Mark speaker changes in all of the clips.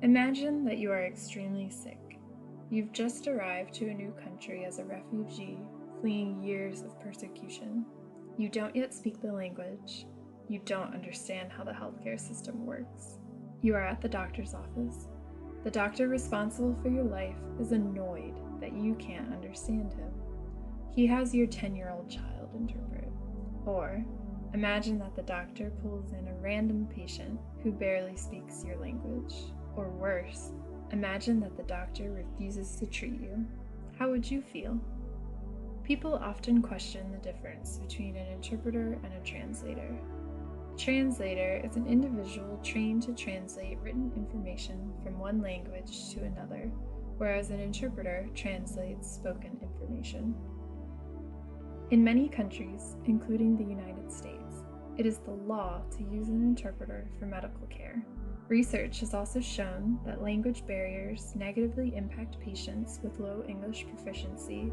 Speaker 1: Imagine that you are extremely sick. You've just arrived to a new country as a refugee, fleeing years of persecution. You don't yet speak the language. You don't understand how the healthcare system works. You are at the doctor's office. The doctor responsible for your life is annoyed that you can't understand him. He has your 10-year-old child interpret. Or, imagine that the doctor pulls in a random patient who barely speaks your language. Or worse, imagine that the doctor refuses to treat you. How would you feel? People often question the difference between an interpreter and a translator. A translator is an individual trained to translate written information from one language to another, whereas an interpreter translates spoken information. In many countries, including the United States, it is the law to use an interpreter for medical care. Research has also shown that language barriers negatively impact patients with low English proficiency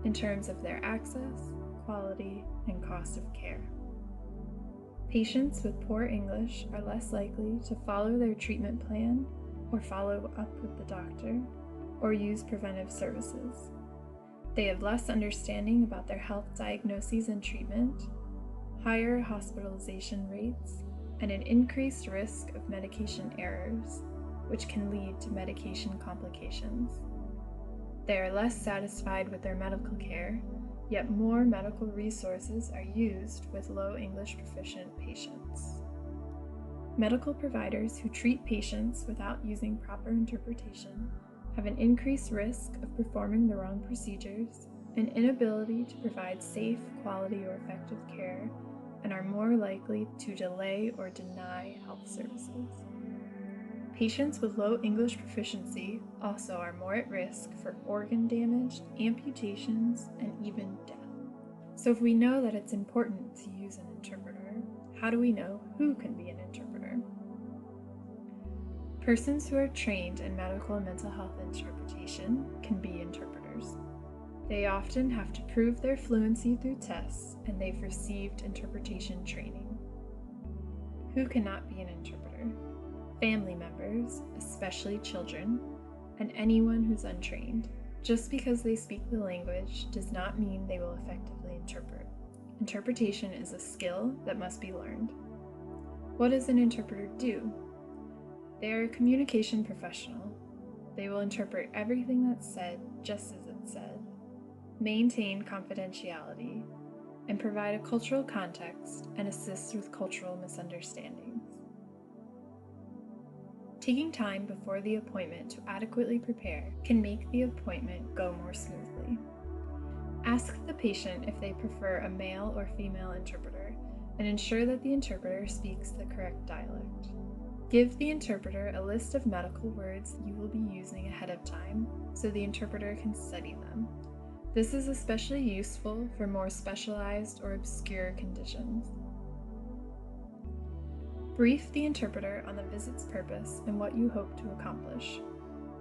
Speaker 1: in terms of their access, quality, and cost of care. Patients with poor English are less likely to follow their treatment plan or follow up with the doctor or use preventive services. They have less understanding about their health diagnoses and treatment, higher hospitalization rates, and an increased risk of medication errors, which can lead to medication complications. They are less satisfied with their medical care, yet more medical resources are used with low English proficient patients. Medical providers who treat patients without using proper interpretation have an increased risk of performing the wrong procedures, an inability to provide safe, quality, or effective care, and are more likely to delay or deny health services. Patients with low English proficiency also are more at risk for organ damage, amputations, and even death. So if we know that it's important to use an interpreter, how do we know who can be an interpreter? Persons who are trained in medical and mental health interpretation can be interpreters. They often have to prove their fluency through tests, and they've received interpretation training. Who cannot be an interpreter? Family members, especially children, and anyone who's untrained. Just because they speak the language does not mean they will effectively interpret. Interpretation is a skill that must be learned. What does an interpreter do? They are a communication professional. They will interpret everything that's said just as it's said, maintain confidentiality, and provide a cultural context and assist with cultural misunderstandings. Taking time before the appointment to adequately prepare can make the appointment go more smoothly. Ask the patient if they prefer a male or female interpreter, and ensure that the interpreter speaks the correct dialect. Give the interpreter a list of medical words you will be using ahead of time so the interpreter can study them. This is especially useful for more specialized or obscure conditions. Brief the interpreter on the visit's purpose and what you hope to accomplish.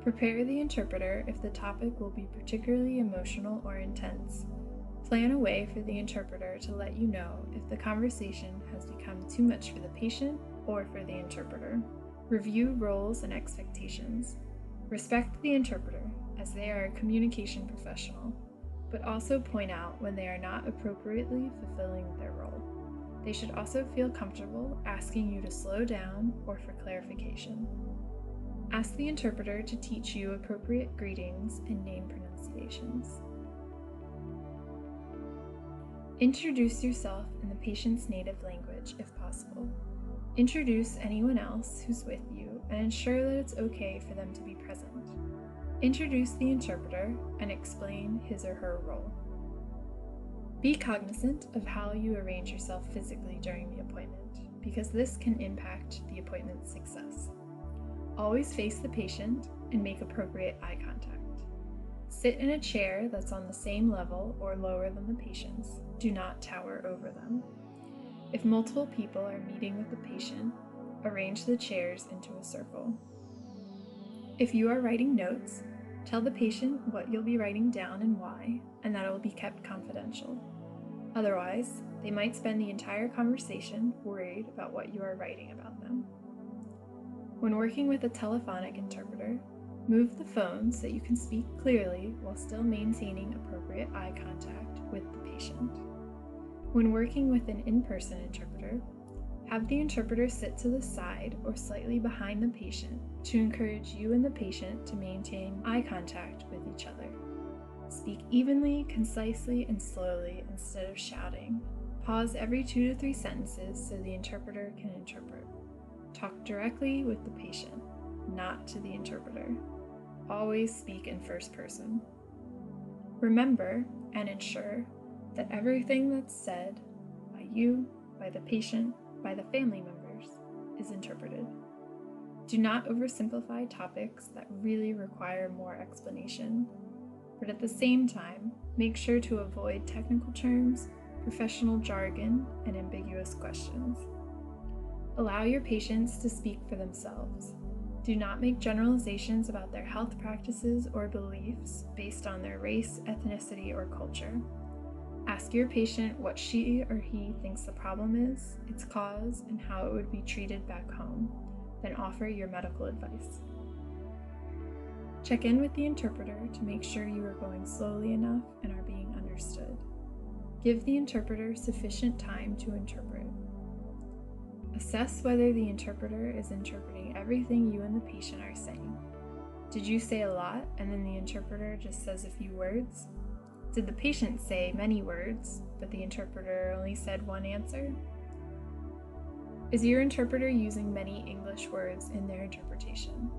Speaker 1: Prepare the interpreter if the topic will be particularly emotional or intense. Plan a way for the interpreter to let you know if the conversation has become too much for the patient or for the interpreter. Review roles and expectations. Respect the interpreter, as they are a communication professional, but also point out when they are not appropriately fulfilling their role. They should also feel comfortable asking you to slow down or for clarification. Ask the interpreter to teach you appropriate greetings and name pronunciations. Introduce yourself in the patient's native language if possible. Introduce anyone else who's with you and ensure that it's okay for them to be present. Introduce the interpreter and explain his or her role. Be cognizant of how you arrange yourself physically during the appointment, because this can impact the appointment's success. Always face the patient and make appropriate eye contact. Sit in a chair that's on the same level or lower than the patient's. Do not tower over them. If multiple people are meeting with the patient, arrange the chairs into a circle. If you are writing notes, tell the patient what you'll be writing down and why, and that it will be kept confidential. Otherwise, they might spend the entire conversation worried about what you are writing about them. When working with a telephonic interpreter, move the phone so that you can speak clearly while still maintaining appropriate eye contact with the patient. When working with an in-person interpreter, have the interpreter sit to the side or slightly behind the patient to encourage you and the patient to maintain eye contact with each other. Speak evenly, concisely, and slowly instead of shouting. Pause every 2 to 3 sentences so the interpreter can interpret. Talk directly with the patient, not to the interpreter. Always speak in first person. Remember and ensure that everything that's said by you, by the patient, by the family members is interpreted. Do not oversimplify topics that really require more explanation, but at the same time, make sure to avoid technical terms, professional jargon, and ambiguous questions. Allow your patients to speak for themselves. Do not make generalizations about their health practices or beliefs based on their race, ethnicity, or culture. Ask your patient what she or he thinks the problem is, its cause, and how it would be treated back home, then offer your medical advice. Check in with the interpreter to make sure you are going slowly enough and are being understood. Give the interpreter sufficient time to interpret. Assess whether the interpreter is interpreting everything you and the patient are saying. Did you say a lot and then the interpreter just says a few words? Did the patient say many words, but the interpreter only said one answer? Is your interpreter using many English words in their interpretation?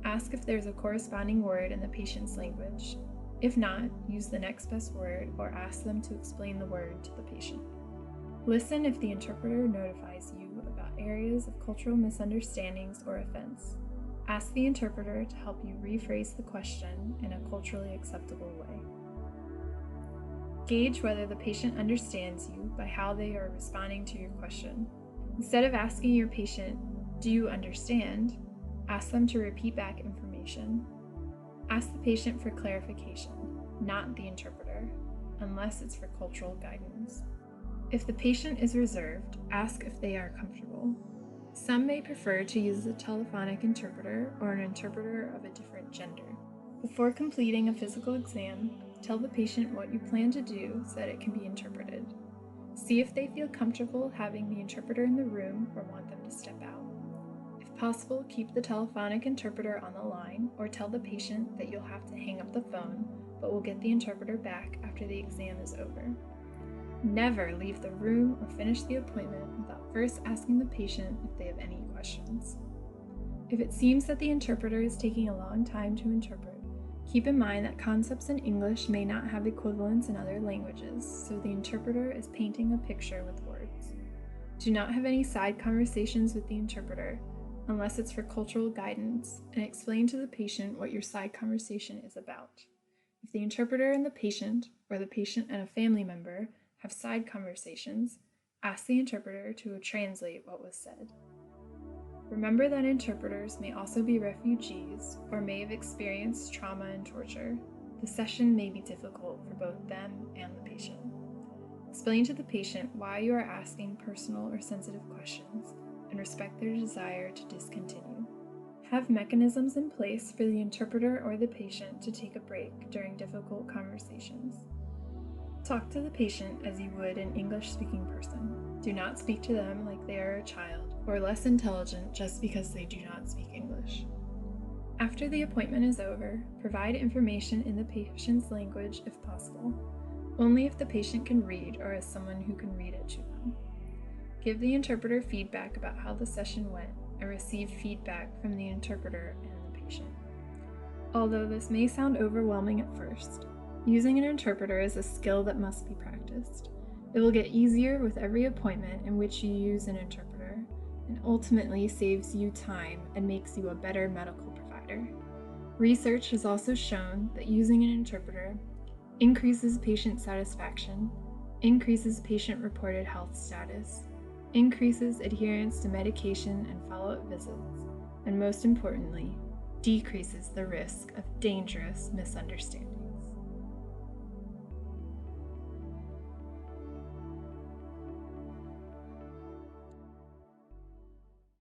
Speaker 1: Ask if there's a corresponding word in the patient's language. If not, use the next best word or ask them to explain the word to the patient. Listen if the interpreter notifies you about areas of cultural misunderstandings or offense. Ask the interpreter to help you rephrase the question in a culturally acceptable way. Gauge whether the patient understands you by how they are responding to your question. Instead of asking your patient, "Do you understand?" ask them to repeat back information. Ask the patient for clarification, not the interpreter, unless it's for cultural guidance. If the patient is reserved, ask if they are comfortable. Some may prefer to use a telephonic interpreter or an interpreter of a different gender. Before completing a physical exam, tell the patient what you plan to do so that it can be interpreted. See if they feel comfortable having the interpreter in the room or want them to step out. If possible, keep the telephonic interpreter on the line or tell the patient that you'll have to hang up the phone, but will get the interpreter back after the exam is over. Never leave the room or finish the appointment without first asking the patient if they have any questions. If it seems that the interpreter is taking a long time to interpret, keep in mind that concepts in English may not have equivalents in other languages, so the interpreter is painting a picture with words. Do not have any side conversations with the interpreter, unless it's for cultural guidance, and explain to the patient what your side conversation is about. If the interpreter and the patient, or the patient and a family member, have side conversations, ask the interpreter to translate what was said. Remember that interpreters may also be refugees or may have experienced trauma and torture. The session may be difficult for both them and the patient. Explain to the patient why you are asking personal or sensitive questions and respect their desire to discontinue. Have mechanisms in place for the interpreter or the patient to take a break during difficult conversations. Talk to the patient as you would an English-speaking person. Do not speak to them like they are a child or less intelligent just because they do not speak English. After the appointment is over, provide information in the patient's language if possible, only if the patient can read or as someone who can read it to them. Give the interpreter feedback about how the session went and receive feedback from the interpreter and the patient. Although this may sound overwhelming at first, using an interpreter is a skill that must be practiced. It will get easier with every appointment in which you use an interpreter, and ultimately saves you time and makes you a better medical provider. Research has also shown that using an interpreter increases patient satisfaction, increases patient-reported health status, increases adherence to medication and follow-up visits, and most importantly, decreases the risk of dangerous misunderstandings.